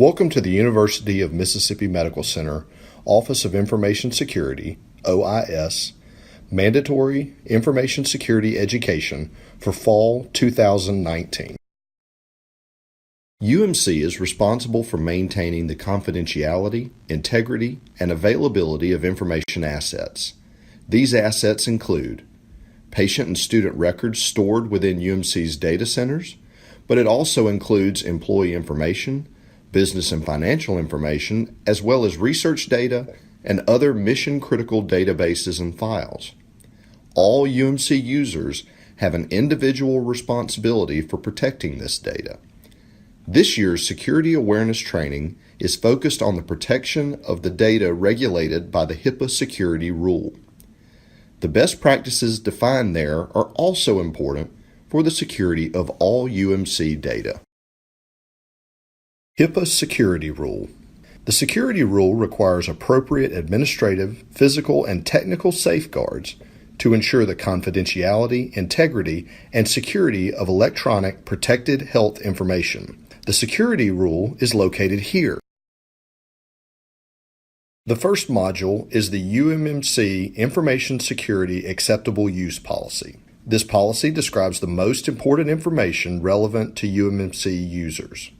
Welcome to the University of Mississippi Medical Center Office of Information Security, OIS, Mandatory Information Security Education for Fall 2019. UMC is responsible for maintaining the confidentiality, integrity, and availability of information assets. These assets include patient and student records stored within UMC's data centers, but it also includes employee information, business and financial information, as well as research data and other mission-critical databases and files. All UMC users have an individual responsibility for protecting this data. This year's security awareness training is focused on the protection of the data regulated by the HIPAA security rule. The best practices defined there are also important for the security of all UMC data. HIPAA Security Rule. The security rule requires appropriate administrative, physical, and technical safeguards to ensure the confidentiality, integrity, and security of electronic protected health information. The security rule is located here. The first module is the UMMC Information Security Acceptable Use Policy. This policy describes the most important information relevant to UMMC users.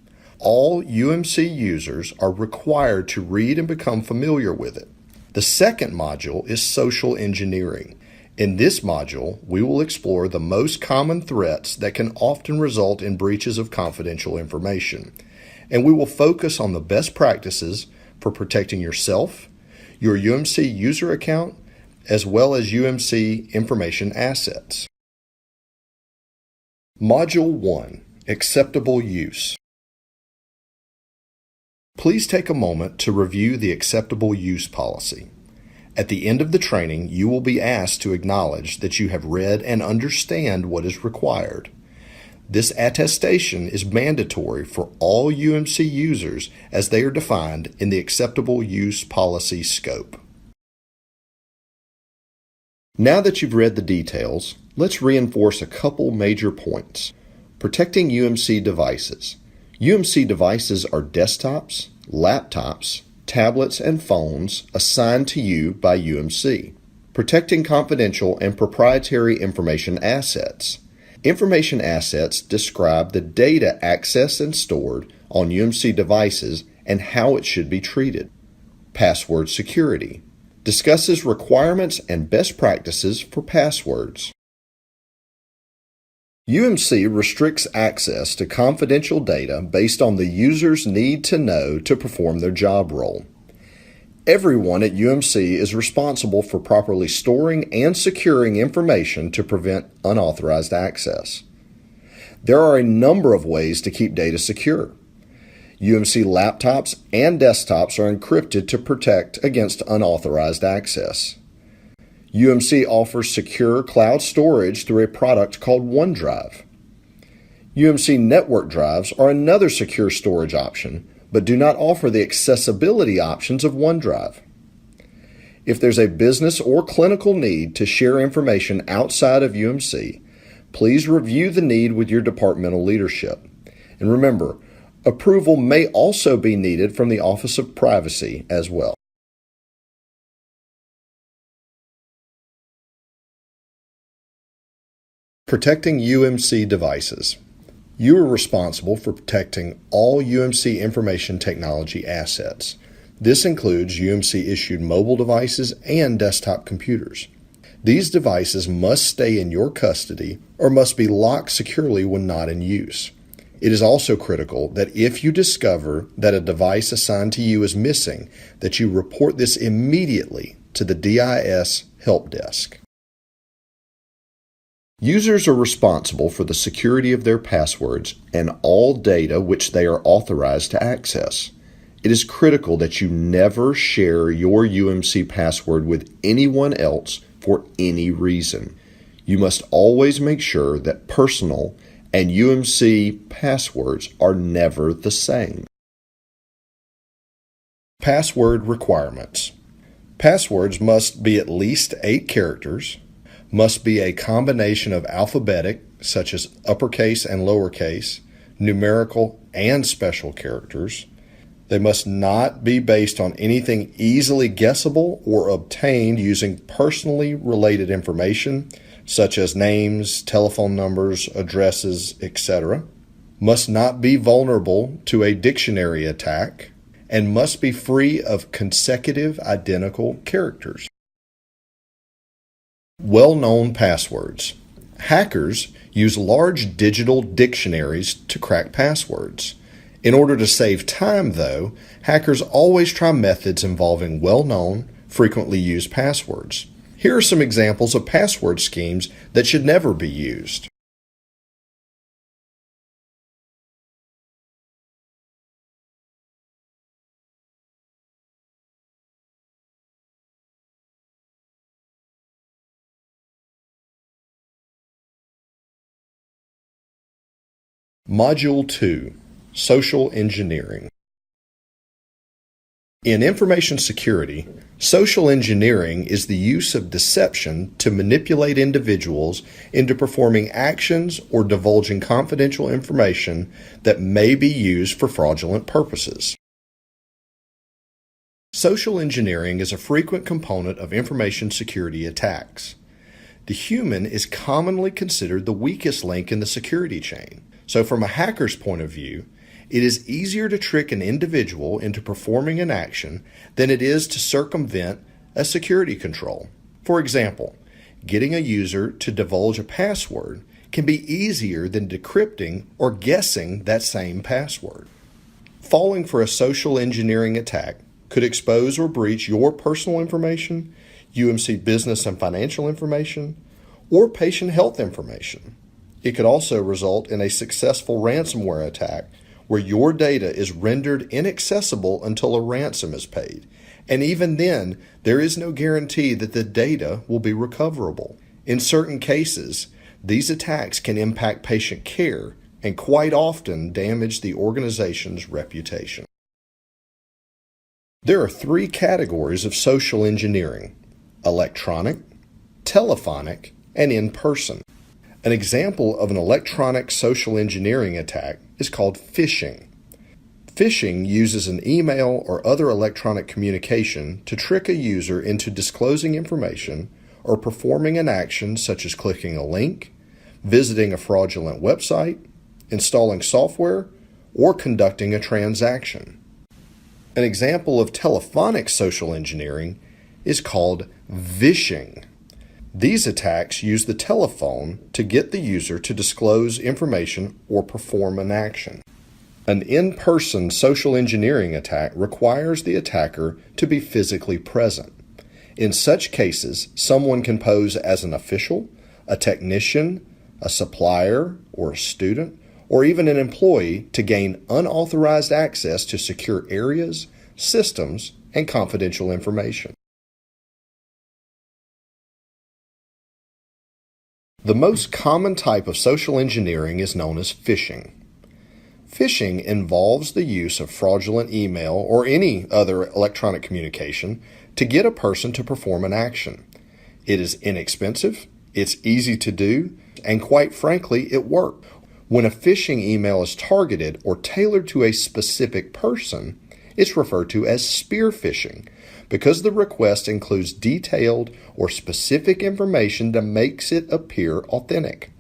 All UMC users are required to read and become familiar with it. The second module is social engineering. In this module, we will explore the most common threats that can often result in breaches of confidential information, and we will focus on the best practices for protecting yourself, your UMC user account, as well as UMC information assets. Module 1, Acceptable Use. Please take a moment to review the acceptable use policy. At the end of the training, you will be asked to acknowledge that you have read and understand what is required. This attestation is mandatory for all UMC users as they are defined in the acceptable use policy scope. Now that you've read the details, let's reinforce a couple major points. Protecting UMC devices. UMC devices are desktops, laptops, tablets, and phones assigned to you by UMC. Protecting confidential and proprietary information assets. Information assets describe the data accessed and stored on UMC devices and how it should be treated. Password security. Discusses requirements and best practices for passwords. UMC restricts access to confidential data based on the user's need to know to perform their job role. Everyone at UMC is responsible for properly storing and securing information to prevent unauthorized access. There are a number of ways to keep data secure. UMC laptops and desktops are encrypted to protect against unauthorized access. UMC offers secure cloud storage through a product called OneDrive. UMC network drives are another secure storage option, but do not offer the accessibility options of OneDrive. If there's a business or clinical need to share information outside of UMC, please review the need with your departmental leadership. And remember, approval may also be needed from the Office of Privacy as well. Protecting UMC devices. You are responsible for protecting all UMC information technology assets. This includes UMC-issued mobile devices and desktop computers. These devices must stay in your custody or must be locked securely when not in use. It is also critical that if you discover that a device assigned to you is missing, that you report this immediately to the DIS help desk. Users are responsible for the security of their passwords and all data which they are authorized to access. It is critical that you never share your UMC password with anyone else for any reason. You must always make sure that personal and UMC passwords are never the same. Password requirements. Passwords must be at least 8 characters, must be a combination of alphabetic, such as uppercase and lowercase, numerical and special characters, They must not be based on anything easily guessable or obtained using personally related information, such as names, telephone numbers, addresses, etc. Must not be vulnerable to a dictionary attack, and must be free of consecutive identical characters. Well-known passwords. Hackers use large digital dictionaries to crack passwords. In order to save time, though, hackers always try methods involving well-known, frequently used passwords. Here are some examples of password schemes that should never be used. Module 2, Social Engineering. In information security, social engineering is the use of deception to manipulate individuals into performing actions or divulging confidential information that may be used for fraudulent purposes. Social engineering is a frequent component of information security attacks. The human is commonly considered the weakest link in the security chain. So from a hacker's point of view, it is easier to trick an individual into performing an action than it is to circumvent a security control. For example, getting a user to divulge a password can be easier than decrypting or guessing that same password. Falling for a social engineering attack could expose or breach your personal information, UMC business and financial information, or patient health information. It could also result in a successful ransomware attack where your data is rendered inaccessible until a ransom is paid. And even then, there is no guarantee that the data will be recoverable. In certain cases, these attacks can impact patient care and quite often damage the organization's reputation. There are 3 categories of social engineering: electronic, telephonic, and in-person. An example of an electronic social engineering attack is called phishing. Phishing uses an email or other electronic communication to trick a user into disclosing information or performing an action such as clicking a link, visiting a fraudulent website, installing software, or conducting a transaction. An example of telephonic social engineering is called vishing. These attacks use the telephone to get the user to disclose information or perform an action. An in-person social engineering attack requires the attacker to be physically present. In such cases, someone can pose as an official, a technician, a supplier, or a student, or even an employee to gain unauthorized access to secure areas, systems, and confidential information. The most common type of social engineering is known as phishing. Phishing involves the use of fraudulent email or any other electronic communication to get a person to perform an action. It is inexpensive, it's easy to do, and quite frankly, it works. When a phishing email is targeted or tailored to a specific person, it's referred to as spear phishing, because the request includes detailed or specific information that makes it appear authentic.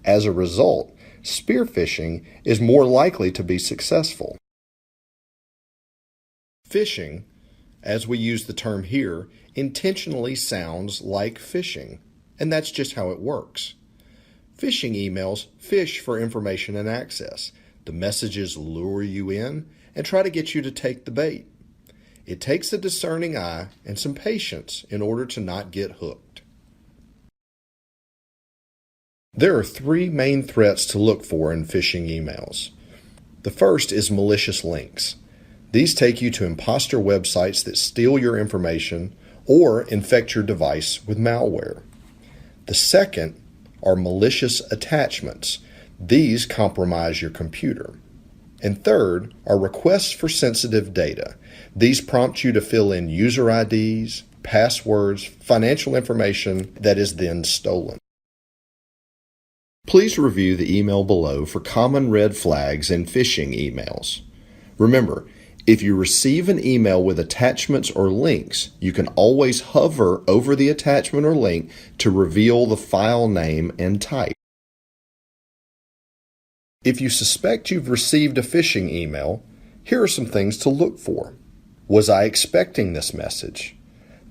As a result, spear phishing is more likely to be successful. Phishing, as we use the term here, intentionally sounds like phishing, and that's just how it works. Phishing emails fish for information and access. The messages lure you in and try to get you to take the bait. It takes a discerning eye and some patience in order to not get hooked. There are 3 main threats to look for in phishing emails. The first is malicious links. These take you to imposter websites that steal your information or infect your device with malware. The second are malicious attachments. These compromise your computer. And third are requests for sensitive data. These prompt you to fill in user IDs, passwords, financial information that is then stolen. Please review the email below for common red flags in phishing emails. Remember, If you receive an email with attachments or links, you can always hover over the attachment or link to reveal the file name and type. If you suspect you've received a phishing email, here are some things to look for. Was I expecting this message?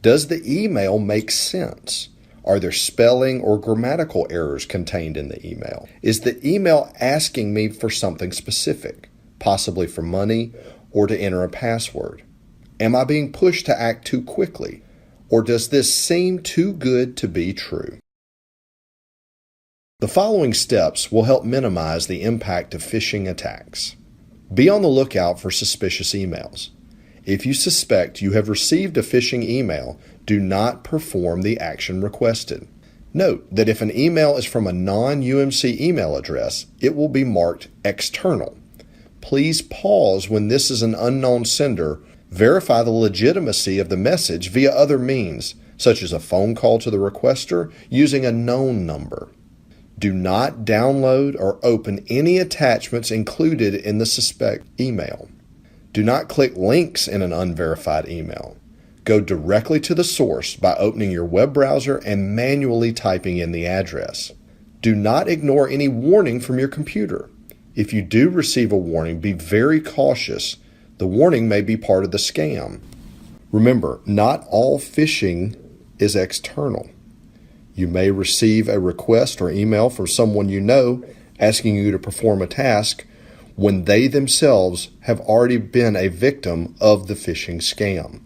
Does the email make sense? Are there spelling or grammatical errors contained in the email? Is the email asking me for something specific, possibly for money or to enter a password? Am I being pushed to act too quickly? Or does this seem too good to be true? The following steps will help minimize the impact of phishing attacks. Be on the lookout for suspicious emails. If you suspect you have received a phishing email, do not perform the action requested. Note that if an email is from a non-UMC email address, it will be marked external. Please pause when this is an unknown sender. Verify the legitimacy of the message via other means, such as a phone call to the requester using a known number. Do not download or open any attachments included in the suspect email. Do not click links in an unverified email. Go directly to the source by opening your web browser and manually typing in the address. Do not ignore any warning from your computer. If you do receive a warning, be very cautious. The warning may be part of the scam. Remember, not all phishing is external. You may receive a request or email from someone you know asking you to perform a task when they themselves have already been a victim of the phishing scam.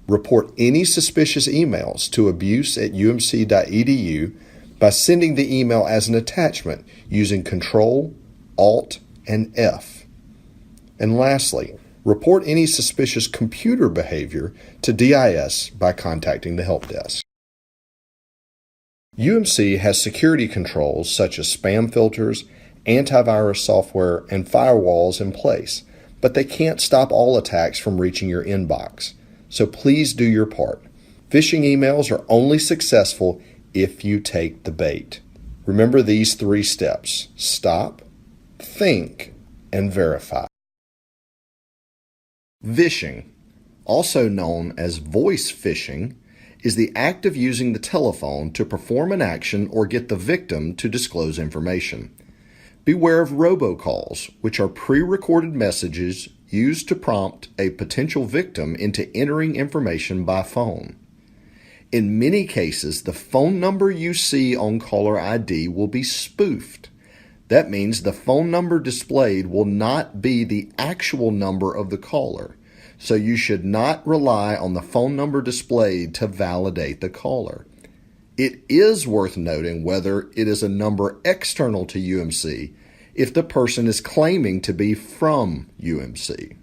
Report any suspicious emails to abuse@umc.edu by sending the email as an attachment using Control, Alt, and F. And lastly, report any suspicious computer behavior to DIS by contacting the help desk. UMC has security controls such as spam filters, antivirus software, and firewalls in place, but they can't stop all attacks from reaching your inbox. So please do your part. Phishing emails are only successful if you take the bait. Remember these 3 steps: stop, think, and verify. Vishing, also known as voice phishing, is the act of using the telephone to perform an action or get the victim to disclose information. Beware of robocalls, which are pre-recorded messages used to prompt a potential victim into entering information by phone. In many cases, the phone number you see on caller ID will be spoofed. That means the phone number displayed will not be the actual number of the caller. So you should not rely on the phone number displayed to validate the caller. It is worth noting whether it is a number external to UMC if the person is claiming to be from UMC.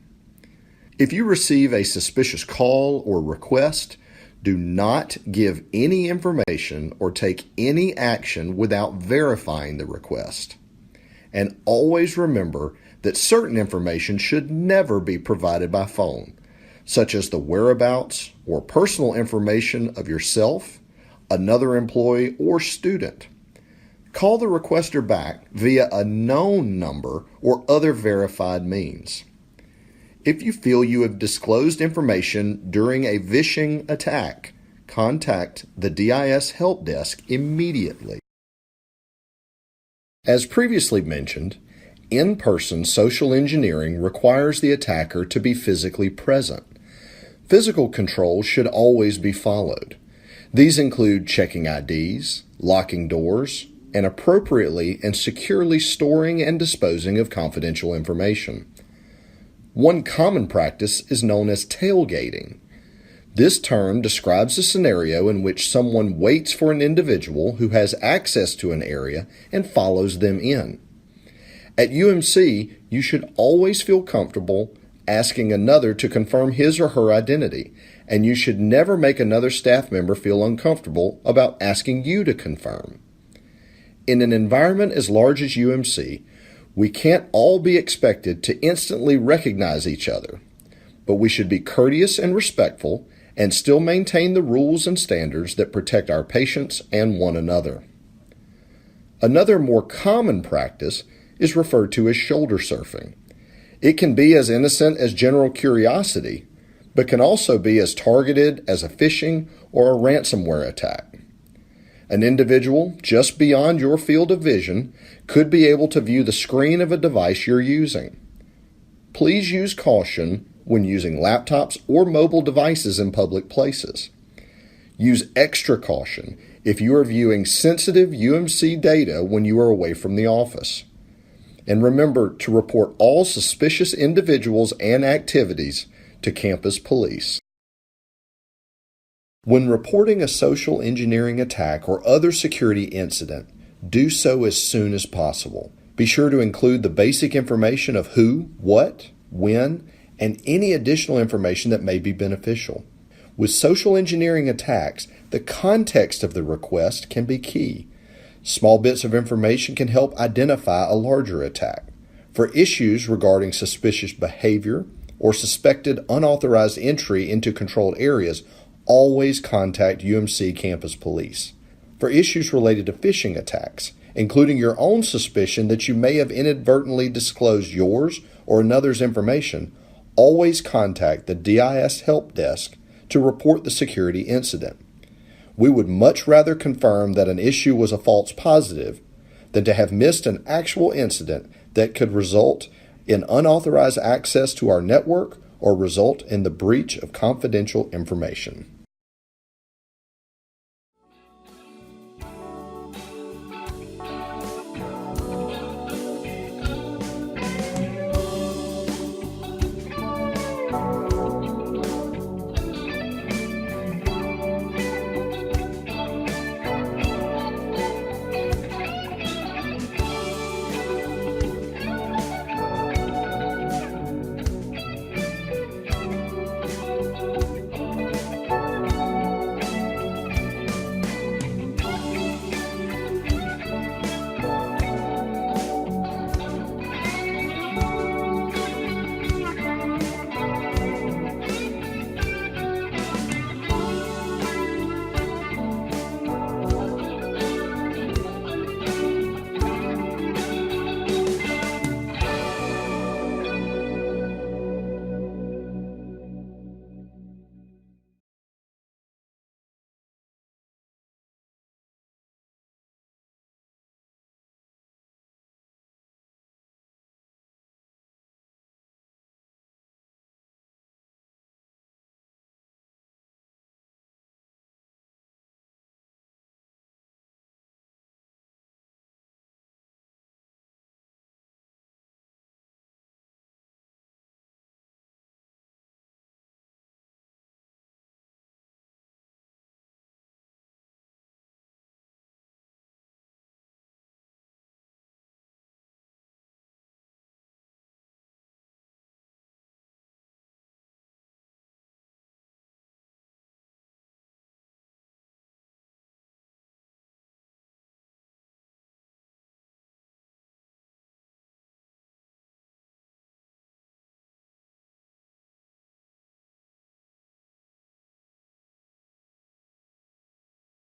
If you receive a suspicious call or request, do not give any information or take any action without verifying the request. And always remember that certain information should never be provided by phone, such as the whereabouts or personal information of yourself, another employee, or student. Call the requester back via a known number or other verified means. If you feel you have disclosed information during a phishing attack, contact the DIS help desk immediately. As previously mentioned, in-person social engineering requires the attacker to be physically present. Physical controls should always be followed. These include checking IDs, locking doors, and appropriately and securely storing and disposing of confidential information. One common practice is known as tailgating. This term describes a scenario in which someone waits for an individual who has access to an area and follows them in. At UMC, you should always feel comfortable asking another to confirm his or her identity, and you should never make another staff member feel uncomfortable about asking you to confirm. In an environment as large as UMC, we can't all be expected to instantly recognize each other, but we should be courteous and respectful and still maintain the rules and standards that protect our patients and one another. Another more common practice is referred to as shoulder surfing. It can be as innocent as general curiosity, but can also be as targeted as a phishing or a ransomware attack. An individual just beyond your field of vision could be able to view the screen of a device you're using. Please use caution when using laptops or mobile devices in public places. Use extra caution if you are viewing sensitive UMC data when you are away from the office. And remember to report all suspicious individuals and activities to campus police. When reporting a social engineering attack or other security incident, do so as soon as possible. Be sure to include the basic information of who, what, when, and any additional information that may be beneficial. With social engineering attacks, the context of the request can be key. Small bits of information can help identify a larger attack. For issues regarding suspicious behavior or suspected unauthorized entry into controlled areas, always contact UMC campus police. For issues related to phishing attacks, including your own suspicion that you may have inadvertently disclosed yours or another's information, always contact the DIS help desk to report the security incident. We would much rather confirm that an issue was a false positive than to have missed an actual incident that could result in unauthorized access to our network or result in the breach of confidential information.